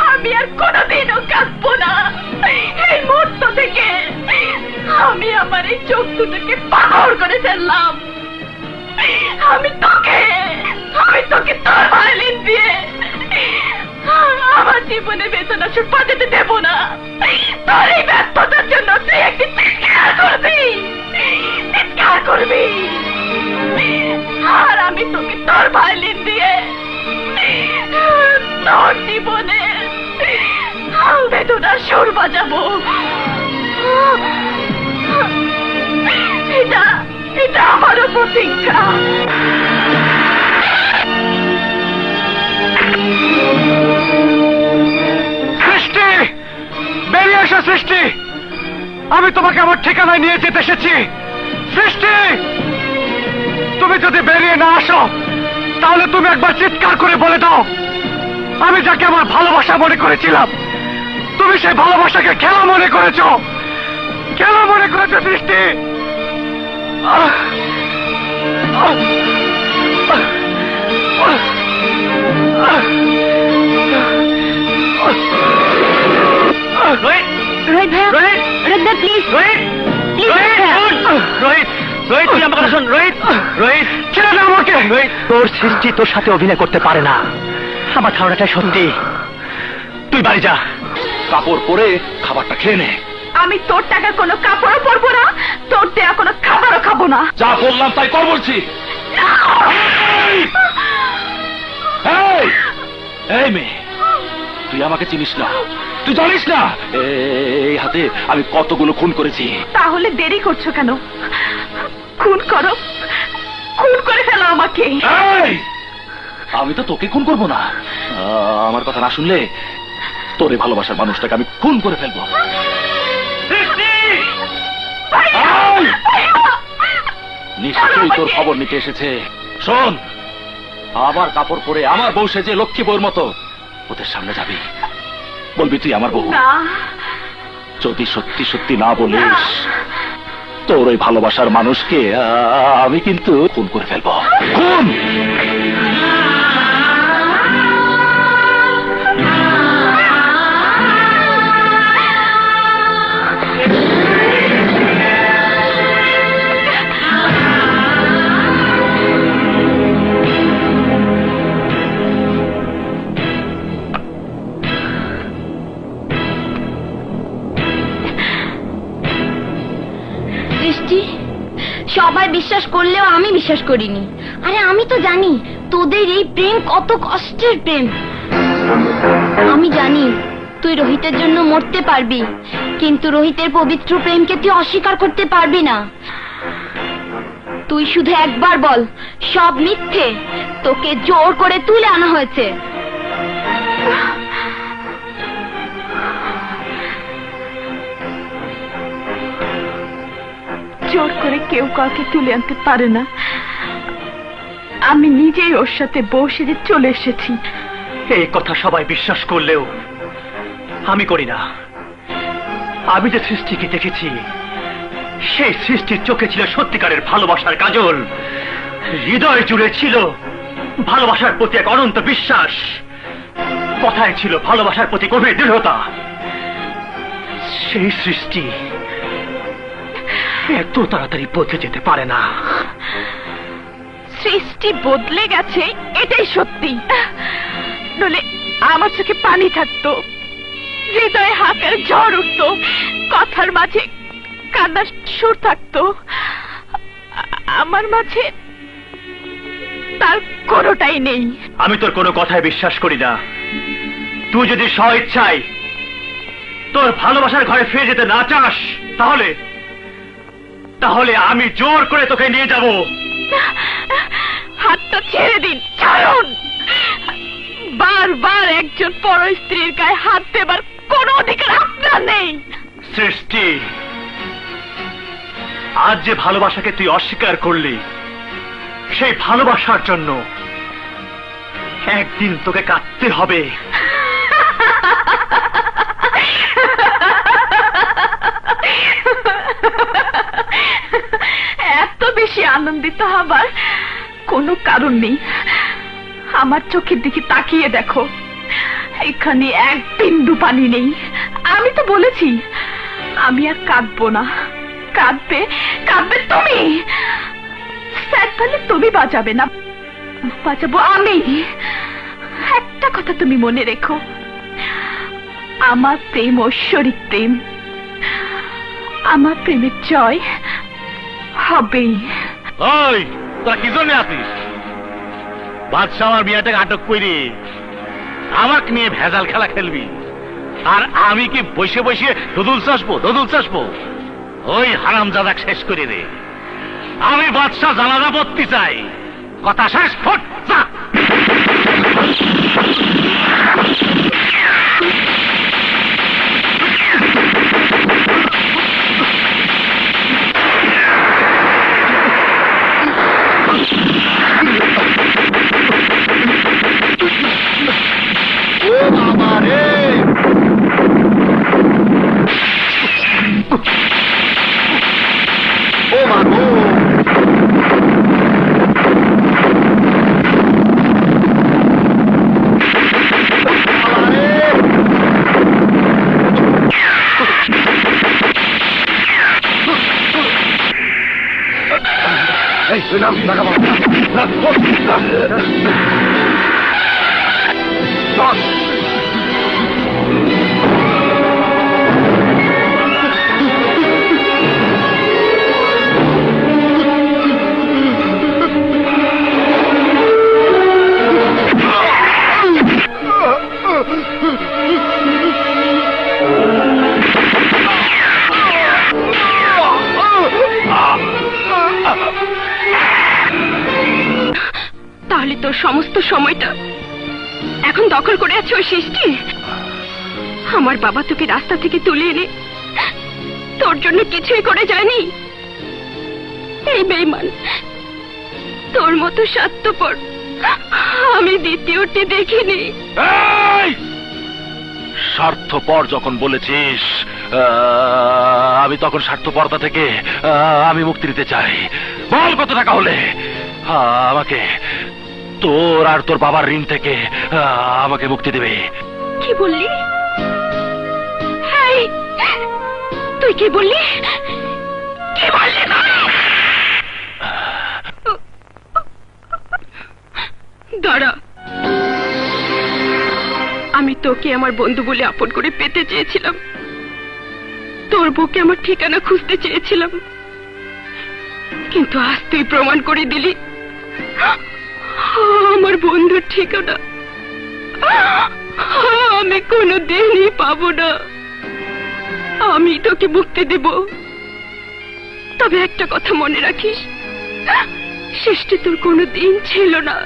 আমি আর কোনোদিনও কাঁদবো না। এই মুহূর্ত থেকে আমি আমার এই চোখ দুটোকে পাগল করে ফেললাম। আমি তোকে তোর ভায়োলিন দিয়ে আমার জীবনে বেদনা সুর বাজাতে দেব না। তোর এই ব্যর্থতার জন্য তুই একটি চিৎকার করবি, আর আমি তোকে তোর ভায়োলিন দিয়ে তোর জীবনে বেদনা সুর বাজাবো। এটা আমারও প্রতিজ্ঞা। সৃষ্টি, বেরিয়ে এসো সৃষ্টি, আমি তোমাকে আমার ঠিকানায় নিয়ে যেতে এসেছি। সৃষ্টি, তুমি যদি বেরিয়ে না আসো তাহলে তুমি একবার চিৎকার করে বলে দাও, আমি যাকে আমার ভালোবাসা মনে করেছিলাম তুমি সেই ভালোবাসাকে খেলা মনে করেছো, খেলা মনে করেছো সৃষ্টি। রোহিত ভাইয়া, রোহিত ভাই প্লিজ, রোহিত, রোহিত তুই আমার কথা শোন। রোহিত, রোহিত ছেড়ে দাও আমাকে। রোহিত, তোর সৃষ্টি তোর সাথে অভিনয় করতে পারে না, আমার ধারণাটা সত্যি। তুই বাড়ি যা, কাপড় পরে খাবারটা খেয়ে নে। আমি তোর টাকা কোনো কাপড়ও পরবো না, তোর দেয়া কোনো খাবারও খাবো না। যা বললাম তাই কর বলছি। এই মেয়ে, তুই আমাকে চিনিস না, তুই জানিস না এই হাতে আমি কতগুলো খুন করেছি। তাহলে দেরি করছো কেন? খুন করো, খুন করে ফেলো আমাকে। আমি তো তোকে খুন করবো না, আমার কথা না শুনলে তোর এই ভালোবাসার মানুষটাকে আমি খুন করে ফেলবো। নিশ্চয়ই তোর খবর নিতে এসেছে। শোন, আবার কাপড় পরে আমার বউ সেজে লক্ষ্মী বউর মতো ওদের সামনে যাবি, বলবি তুই আমার বউ। যদি সত্যি সত্যি না বলিস তোর ওই ভালোবাসার মানুষকে আমি কিন্তু খুন করে ফেলবো। খুন। সবাই বিশ্বাস করলেও আমি বিশ্বাস করিনি। আরে আমি তো জানি তোদের এই প্রেম কত কষ্টের প্রেম। আমি জানি তুই রোহিতের জন্য মরতে পারবি, কিন্তু রোহিতের পবিত্র প্রেমকে তুই অস্বীকার করতে পারবি না। তুই শুধু একবার বল সব মিথ্যে, তোকে জোর করে তুলে আনা হয়েছে। জোর করে কেউ কাউকে তুলে আনতে পারে না। আমি নিজেই ওর সাথে বউ সেজে চলে এসেছি। এই কথা সবাই বিশ্বাস করলেও আমি করি না। আমি যে সৃষ্টিকে দেখেছি সেই সৃষ্টির চোখে ছিল সত্যিকারের ভালোবাসার কাজল, হৃদয় জুড়ে ছিল ভালোবাসার প্রতি এক অনন্ত বিশ্বাস, কথায় ছিল ভালোবাসার প্রতি গভীর দৃঢ়তা। সেই সৃষ্টি এত তাড়াতাড়ি বদলে যেতে পারে না। সৃষ্টি বদলে গেছে এটাই সত্যি, নইলে আমার চোখে পানি থাকতো, হৃদয়ে হাঁকের ঝড় উঠতো, কথার মাঝে কান্নার সুর থাকতো। আমার মাঝে তার কোনোটাই নেই। আমি তোর কোনো কথায় বিশ্বাস করি না। তুই যদি স্বইচ্ছায় তোর ভালোবাসার ঘরে ফিরে যেতে না চাস, তাহলে তাহলে আমি জোর করে তোকে নিয়ে যাব। হাতটা ছেড়ে দিন, ছাড়ুন। বারবার একজন পর স্ত্রীর গায়ে হাত দেবার কোনো অধিকার আপনার নেই। সৃষ্টি, আজ যে ভালোবাসাকে তুই অস্বীকার করলি, সেই ভালোবাসার জন্য একদিন তোকে কাঁদতে হবে। এত বেশি আনন্দিত হবার কোনো কারণ নেই। আমার চোখের দিকে তাকিয়ে দেখো, এখানে এক বিন্দু পানি নেই। আমি তো বলেছি আমি আর কাঁদবো না। কাঁদবে কাঁদবে তুমি। তাহলে তুমি বাঁচাবে না, বাঁচাবো আমি। একটা কথা তুমি মনে রেখো, আমার প্রেম ঐশ্বরিক প্রেম, আমার প্রেমের জয় হবেই। ওই তোরা কি জন্য আসিস? বাদশাহ আমার বিয়াটাকে আটক করে আমাকে নিয়ে ভেজাল খেলা খেলবি, আর আমি কি বসে বসে দদুল চাষবো? ওই হারামজাদাকে শেষ করে দে। আমি বাদশাহ জানাজা পড়তে চাই। কথা শেষ, ফুট যা। তাহলে তোর সমস্ত সময়টা এখন দখল করে আছে ওই সৃষ্টি। আমার বাবা তোকে রাস্তা থেকে তুলে এনে তোর জন্য কিছুই করে যায়নি। এই বেঈমান, তোর মতো স্বার্থপর আমি দ্বিতীয়টি দেখিনি। স্বার্থপর যখন বলেছিস, আমি তখন স্বার্থপরতা থেকে আমি মুক্তি দিতে চাই। বল কত টাকা হলে আমাকে তোর আর তোর বাবার ঋণ থেকে আমাকে মুক্তি দেবে? কি বললি? তুই কি বললি? কি বললি? দাঁড়া, আমি তোকে আমার বন্ধু বলে আপন করে পেতে চেয়েছিলাম। তোর বুকে আমার ঠিকানা খুঁজতে চেয়েছিলাম, কিন্তু আজ তুই প্রমাণ করে দিলি আমার বন্ধুর ঠিকানা আমি কোনোদিনই পাবো না। আমি তোকে মুক্তি দেব, তবে একটা কথা মনে রাখিস, সৃষ্টি তোর কোনোদিন ছিল না,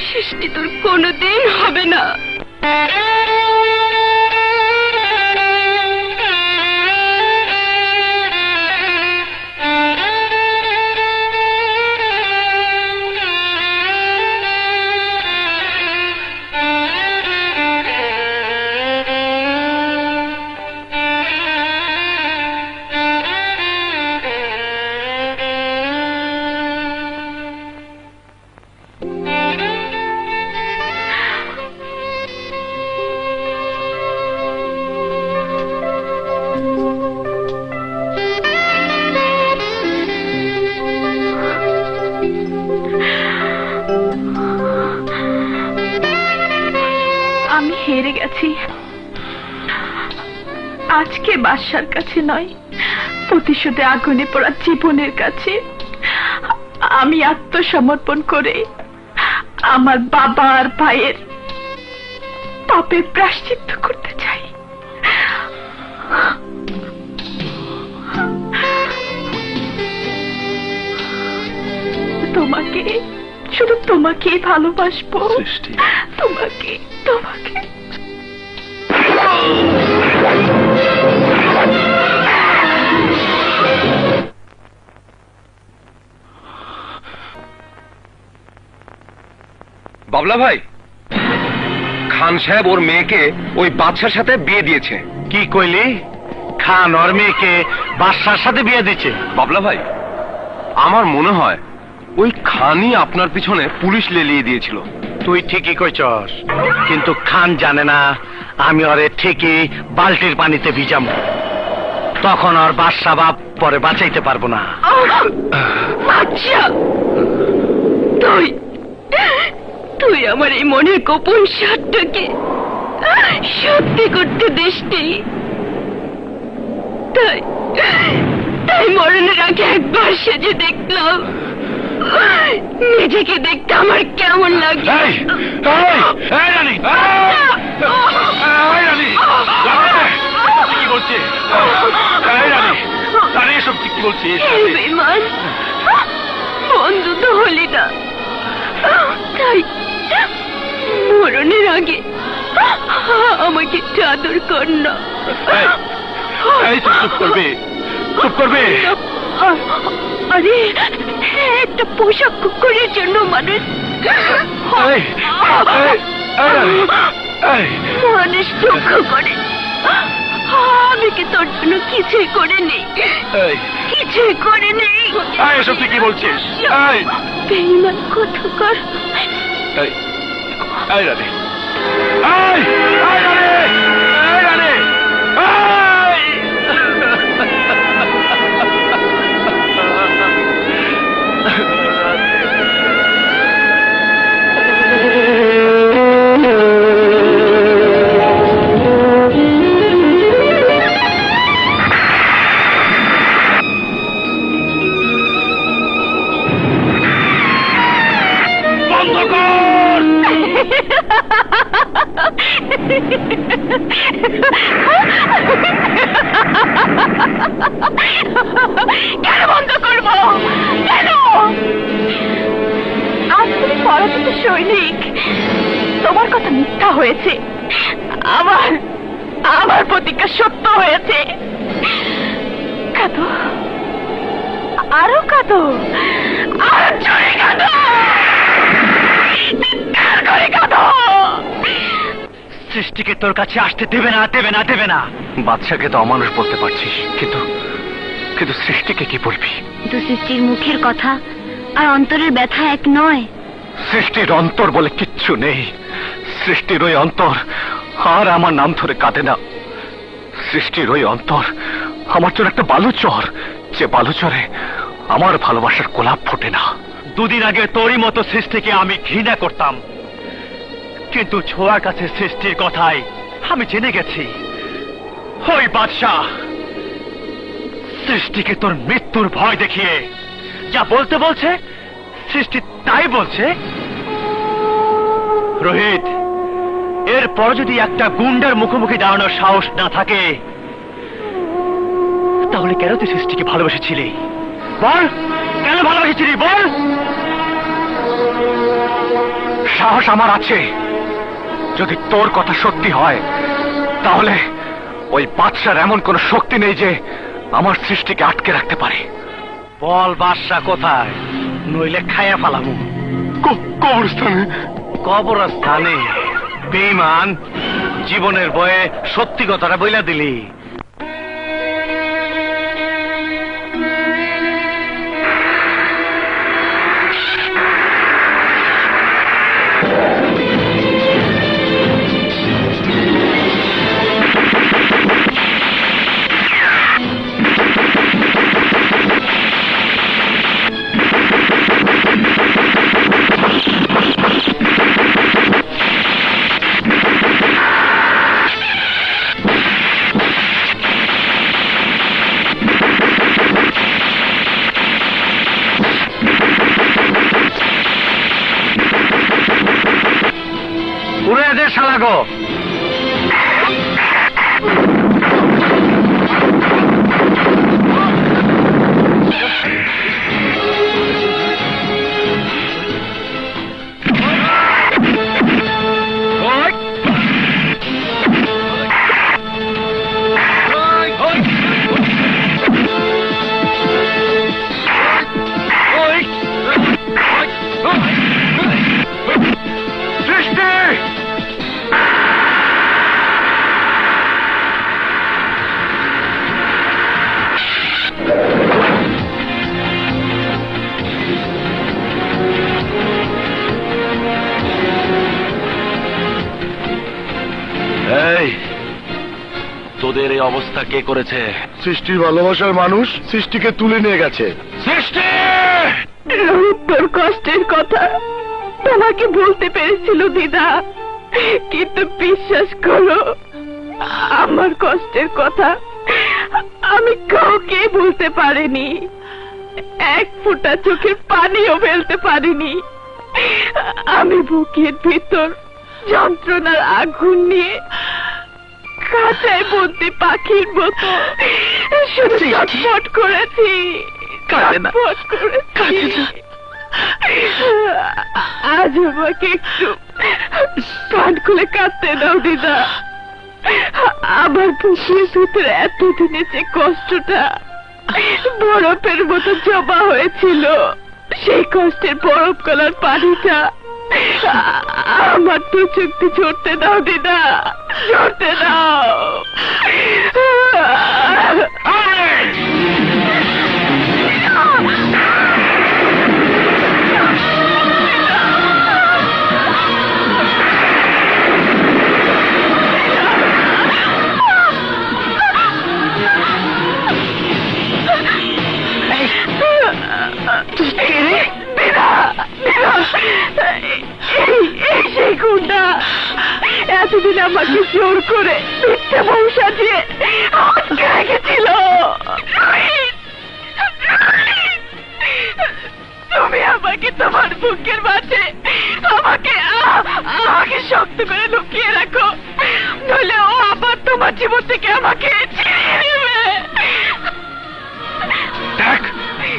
সৃষ্টি তোর কোনোদিন হবে না। আমি হেরে গেছি। আজকে বাদশার কাছে নয়, প্রতিশোধে আগুনে পড়া জীবনের কাছে আমি আত্মসমর্পণ করে আমার বাবা আর ভাইয়ের পাপের প্রায়শ্চিত্ত করতে চাই। তোমাকে, শুধু তোমাকেই ভালোবাসবো। তোমাকে, তোমাকে। বাবলা ভাই, খান সাহেব ওর মেয়েকে ওই বাদশার সাথে বিয়ে দিয়েছে। কি কইলি? খান ওর মেয়েকে বাদশার সাথে বিয়ে দিচ্ছে? বাবলা ভাই, আমার মনে হয় ওই খানই আপনার পিছনে পুলিশ লেলিয়ে দিয়েছিল। তুই ঠিকই কইছস, কিন্তু খান জানে না আমি ওরে ঠিকই বালতির পানিতে ভিজাম, তখন ওর বাদশা বাপ পরে বাঁচাইতে পারবো না। বাচ্চা, তুই তুই আমার এই মনের গোপন সাতটাকে সত্যি করতে দিসনি। তাই তাই মরণের আগে একবার সেজে দেখলাম নিজেকে দেখতে আমার কেমন লাগে। কি বলছে? এসব কি বলছিস? বেঈমান, বন্ধু তো হলি না, তাই মরণের আগে আমাকে চাদর কর না। চুপ করবে, চুপ করবে। আরে একটা পোশাক কুকুরের জন্য মানুষ মানুষ দুঃখ করে। আমি কি তোর জন্য কিছুই করিনি, কিছুই করিনি। এসব তুই কি বলছিস? বেঈমান কোথাকার। কেন বন্ধ করবো? কেন? আজ তুমি পরাজিত সৈনিক, তোমার কথা মিথ্যা হয়েছে, আমার আমার প্রতিজ্ঞা সত্য হয়েছে। কাঁদো, আরো কাঁদো, আরো জোরে কাঁদো, চিৎকার করে কাঁদো। সৃষ্টিকে তোর কাছে আসতে দেবে না, দেবে না, দেবে না। বাদশাকে তো অমানুষ বলতে পারছিস, কিন্তু কিন্তু সৃষ্টিকে কি বলবি? তো সৃষ্টির মুখের কথা আর অন্তরের ব্যথা এক নয়। সৃষ্টির অন্তর বলে কিচ্ছু নেই। সৃষ্টির ওই অন্তর আর আমার নাম ধরে কাঁদে না। সৃষ্টির ওই অন্তর আমার জন্য একটা বালুচর, যে বালুচরে আমার ভালোবাসার গোলাপ ফোটে না। দুদিন আগে তোরই মতো সৃষ্টিকে আমি ঘৃণা করতাম, কিন্তু ছোঁয়ার কাছে সৃষ্টির কথাই আমি জেনে গেছি ওই বাদশা সৃষ্টিকে তোর মৃত্যুর ভয় দেখিয়ে যা বলতে বলছে সৃষ্টি তাই বলছে। রোহিত, এরপর যদি একটা গুন্ডার মুখোমুখি দাঁড়ানোর সাহস না থাকে, তাহলে কেন তুই সৃষ্টিকে ভালোবেসেছিলি? বল, কেন ভালোবেসেছিলি বল? সাহস আমার আছে। যদি তোর কথা সত্যি হয়, তাহলে ওই বাদশার এমন কোন শক্তি নেই যে আমার সৃষ্টিকে আটকে রাখতে পারে। বল বাদশা কোথায়, নইলে খাইয়া ফালামু। কবরস্থানে। কবরস্থানে? বেঈমান, জীবনের ভয়ে সত্যি কথাটা বইলা দিলি। উড়ে দে শালাগো। তোদের এই অবস্থা কে করেছে? সৃষ্টির ভালোবাসার মানুষ সৃষ্টিকে তুলে নিয়ে গেছে। সৃষ্টি! রোহিত তোর কষ্টের কথা তোমাকে বলতে পেরেছিল দিদা, কিন্তু বিশ্বাস করো আমার কষ্টের কথা আমি কাউকে বলতে পারিনি, এক ফোঁটা চোখের পানিও ফেলতে পারিনি। আমি বুকের ভিতর যন্ত্রণার আগুন নিয়ে কাঁচায় বন্দি পাখির মতো শুধু ছটফট করেছি, ছটফট করেছি। আজ আমাকে একটু কান খুলে কাঁদতে দাও দিদা। আমার বুকের ভিতরে এতদিনে যে কষ্টটা বরফের মতো জমা হয়েছিল, সেই কষ্টের বরফ গলার পানিটা আমার তো চুক্তি ঝরতে দাও দিদা, ঝরতে দাও। সেই গুন্ডা এতদিন আমাকে জোর করে মিথ্যা বউ সাজিয়ে আটকে রেখেছিল। তুমি আমাকে তোমার বুকের মাঝে আমাকে শক্ত করে লুকিয়ে রাখো, নইলে ও আবার তোমার জীবন থেকে আমাকে ছিনিয়ে নেবে। দেখ,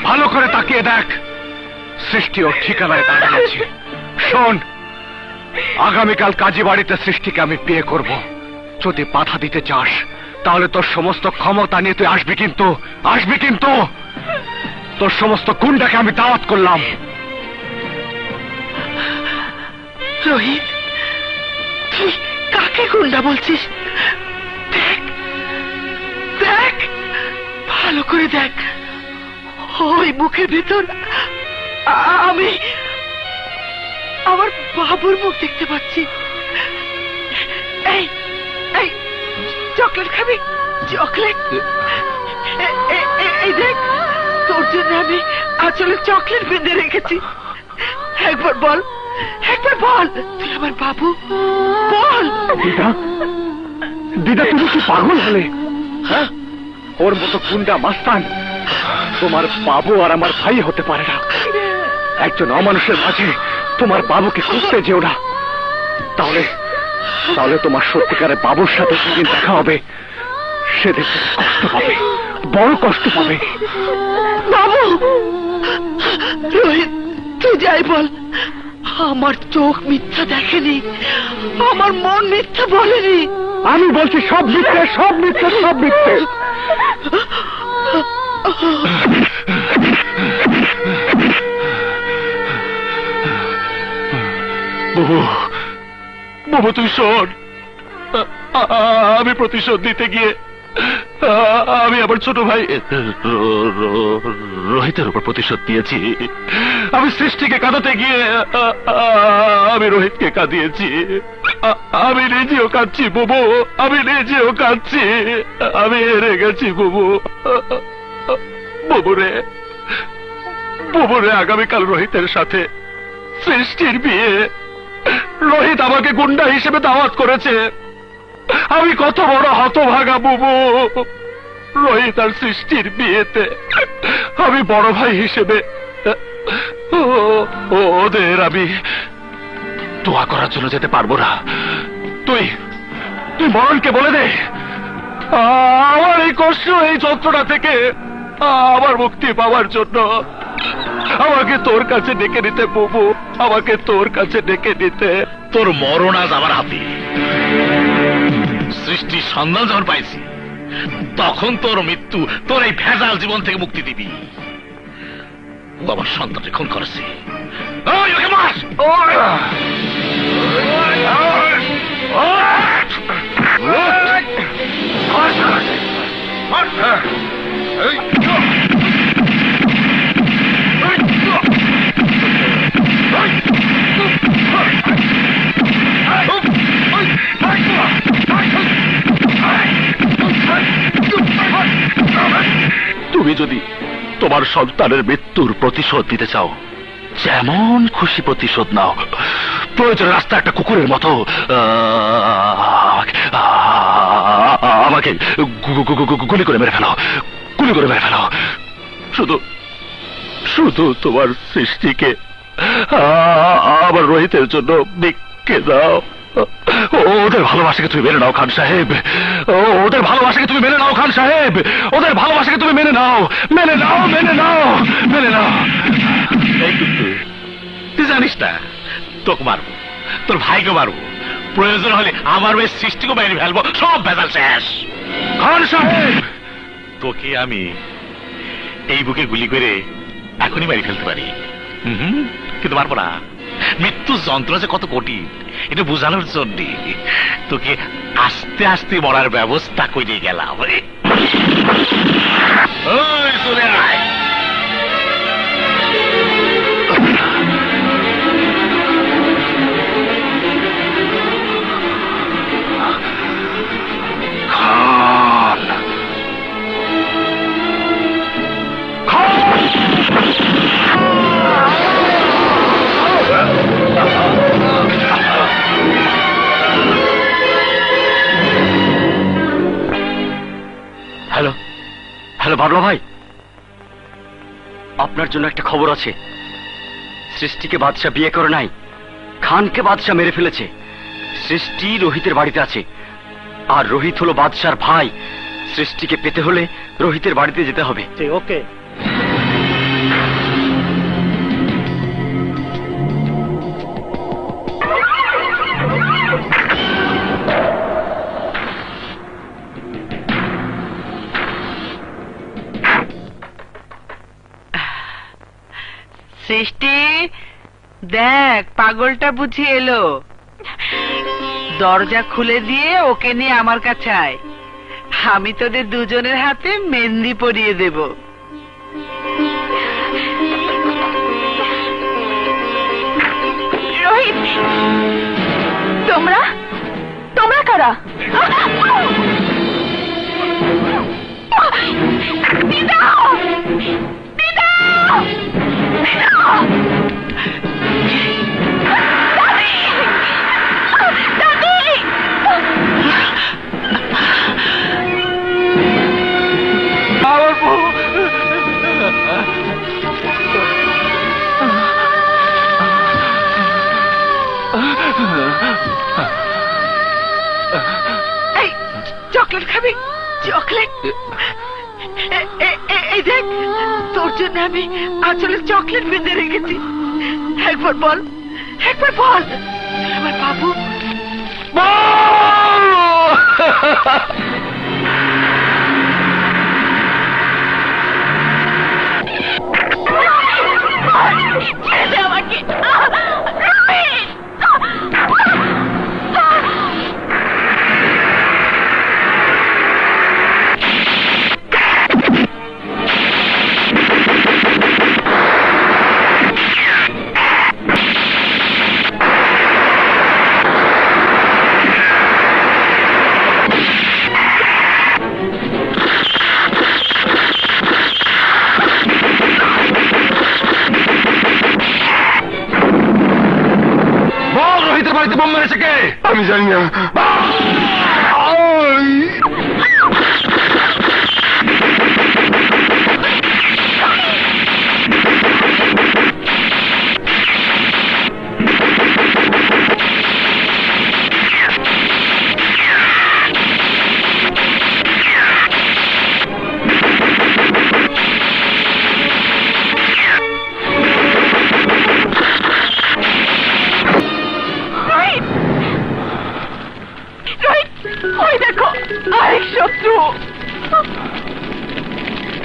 ভালো করে তাকিয়ে দেখ, সৃষ্টি ওর ঠিকানায় দাঁড়িয়েছে। শোন, আগামীকাল কাজী বাড়িতে সৃষ্টিকে আমি বিয়ে করব। যদি বাধা দিতে চাস তাহলে তোর সমস্ত ক্ষমতা নিয়ে তুই আসবি, কিন্তু তোর সমস্ত গুন্ডাকে আমি দাওয়াত করলাম। রোহিত, তুই কাকে গুন্ডা বলছিস? দেখ দেখ, ভালো করে দেখ, ওই মুখের ভিতর আমি আমার বাবুর মুখ দেখতে পাচ্ছি। এই এই চকলেট খাবি? চকলেট? এই দেখ, তোর জন্য আমি আসলে চকলেট বেঁধে রেখেছি। একবার বল, তুই আমার বাবু, বল। দিদা, তুমি কি পাগল হলে? হ্যাঁ, ওর মতো গুন্ডা মাস্তান তোমার বাবু আর আমার ভাই হতে পারে না। একজন অমানুষের মাঝে তোমার বাবুকে খুঁজতে যেও না, তাহলে তোমার সত্যিকারের বাবুর সাথে সেদিন দেখা হবে, সেদিন কষ্ট পাবে, বড় কষ্ট পাবে। বাবু, রোহিত, তুই যাই বল, আমার চোখ মিথ্যা দেখেনি, আমার মন মিথ্যা বলেনি। আমি বলছি সব মিথ্যে, সব মিথ্যে, সব মিথ্যে। বাবু তুই শোন, আমি প্রতিশোধ দিতে গিয়ে আমি আমার ছোট ভাই রোহিতের উপর প্রতিশোধ দিয়েছি। আমি সৃষ্টিকে কাঁদাতে গিয়ে আমি রোহিতকে কাঁদিয়েছি। আমি নিজেও কাঁদছি বাবু, আমি নিজেও কাঁদছি। আমি হেরে গেছি বাবু। বাবুরে আগামীকাল রোহিতের সাথে সৃষ্টির বিয়ে। রোহিত আমাকে গুন্ডা হিসেবে দাওয়াত করেছে। আমি কত বড় হতভাগা বুবু। রোহিত আর সৃষ্টির বিয়েতে আমি বড় ভাই হিসেবে ওদের আমি দোয়া করার জন্য যেতে পারবো না। তুই মরণকে বলে দে আমার এই কষ্ট, এই যন্ত্রণা থেকে আমার মুক্তি পাওয়ার জন্য আমাকে তোর কাছে ডেকে নিতে বুবু, আমাকে তোর কাছে ডেকে নিতে। তোর মরণ আজ আমার হাতে। সৃষ্টির সন্ধান যখন পাইছি, তখন তোর মৃত্যু তোর এই ভেজাল জীবন থেকে মুক্তি দিবি। ও আমার সন্তানকে খুন করেছে। ওকে মার। যদি তোমার সন্তানের মৃত্যুর প্রতিশোধ দিতে চাও, যেমন খুশি প্রতিশোধ নাও। প্রয়োজন রাস্তা একটা কুকুরের মতো আমাকে গুলি করে মেরে ফেলো, গুলি করে মেরে ফেলো। শুধু শুধু তোমার সৃষ্টিকে আমার রোহিতের জন্য ভিক্ষে দাও। ওদের ভালোবাসাকে তুমি মেনে নাও খান সাহেব, ওদের ভালোবাসাকে তুমি মেনে নাও খান সাহেব, ওদের ভালোবাসাকে তুমি মেনে নাও, মেনে নাও, মেনে নাও, মেনে নাও। তুই জানিস না তোকে মারবো, তোর ভাইকে মারবো, প্রয়োজন হলে আমার ওই সৃষ্টিকে মেরে ফেলবো, সব ভেজাল শেষ। খান সাহেব, তোকে আমি এই বুকে গুলি করে এখনই মেরে ফেলতে পারি, কিন্তু পারবো না। মৃত্যুর যন্ত্রণা যে কত কঠিন এটা বোঝানোর জন্য তোকে আস্তে আস্তে মরার ব্যবস্থা করে গেলাম। ওই চলে আয়। হ্যালো হ্যালো বাবলা ভাই, আপনার জন্য একটা খবর আছে। সৃষ্টিকে বাদশা বিয়ে করে নাই, খানকে বাদশা মেরে ফেলেছে। সৃষ্টি রোহিতের বাড়িতে আছে, আর রোহিত হলো বাদশার ভাই। সৃষ্টিকে পেতে হলে রোহিতের বাড়িতে যেতে হবে। ওকে। সৃষ্টি দেখ, পাগলটা বুঝি এলো। দরজা খুলে দিয়ে ওকে নিয়ে আমার কাছে আয়, আমি তোদের দুজনের হাতে মেহেন্দি পরিয়ে দেব। রোহিত, তোমরা তোমরা কারা? দিদা, দিদা, চকলেট খাবি? চকলেট? এই দেখ, তোর জন্য আমি আসলে চকলেট বেঁধে রেখেছি। একবার বল, একবার বল আমার বাবু। ছেড়ে দে আমাকে। বাড়িতে বোম মেরেছে কে? আমি জানি না।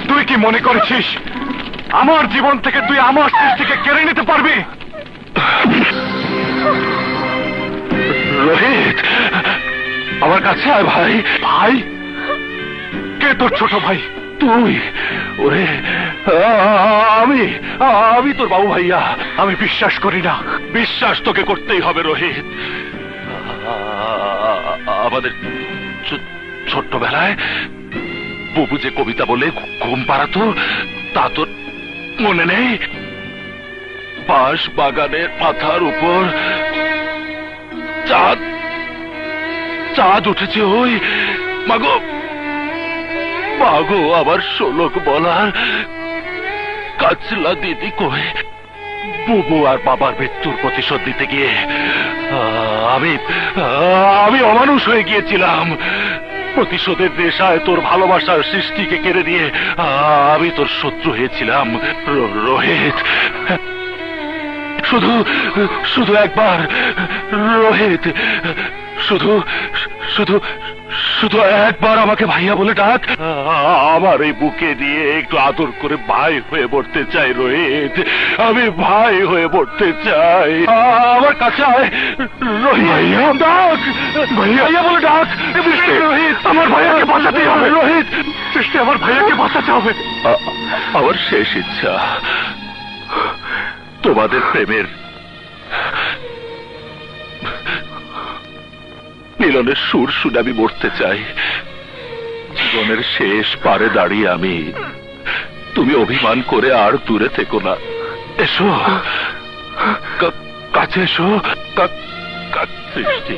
তুই কি মনে করেছিস আমার জীবন থেকে তুই আমার সৃষ্টিকে কেড়ে নিতে পারবি? রোহিত, আমার কাছে আয় ভাই। ভাই? কে তোর ছোট ভাই? তুই? ওরে, আমি তোর বাবু ভাইয়া। আমি বিশ্বাস করি না। বিশ্বাস তোকে করতেই হবে রোহিত। আমাদের ছোট্টবেলায় বুবু যে কবিতা বলে ঘুম পাড়াতো তা তোর মনে নেই? বাঁশ বাগানের মাথার উপর চাঁদ চাঁদ উঠেছে, ওই মাগো মাগো আবার শোলক বলার কাজলা দিদি কই? বুবু আর বাবার মৃত্যুর প্রতিশোধ দিতে গিয়ে আমি অমানুষ হয়ে গিয়েছিলাম। প্রতিশোধের নেশায় তোর ভালোবাসার সৃষ্টিকে কেড়ে দিয়ে আমি তোর শত্রু হয়েছিলাম রোহিত। শুধু শুধু একবার রোহিত, শুধু শুধু শুধু একবার আমাকে ভাইয়া বলে ডাক। আমার এই বুকে দিয়ে একটু আদর করে ভাই হয়ে পড়তে চাই রোহিত, আমি ভাই হয়ে পড়তে চাই। আমার কাছে আয় রোহিত, ভাইয়া ডাক, ভাইয়া বলে ডাক। রোহিত, আমার ভাইয়াকে বাঁচাতে হবে রোহিত, সৃষ্টি আমার ভাইয়াকে বাঁচাতে হবে। আমার শেষ ইচ্ছা তোমাদের প্রেমের মিলনের সুর শুনে আমি মরতে চাই। জীবনের শেষ পারে দাঁড়িয়ে আমি, তুমি অভিমান করে আর দূরে থেকো না, এসো কাছে এসো। সৃষ্টি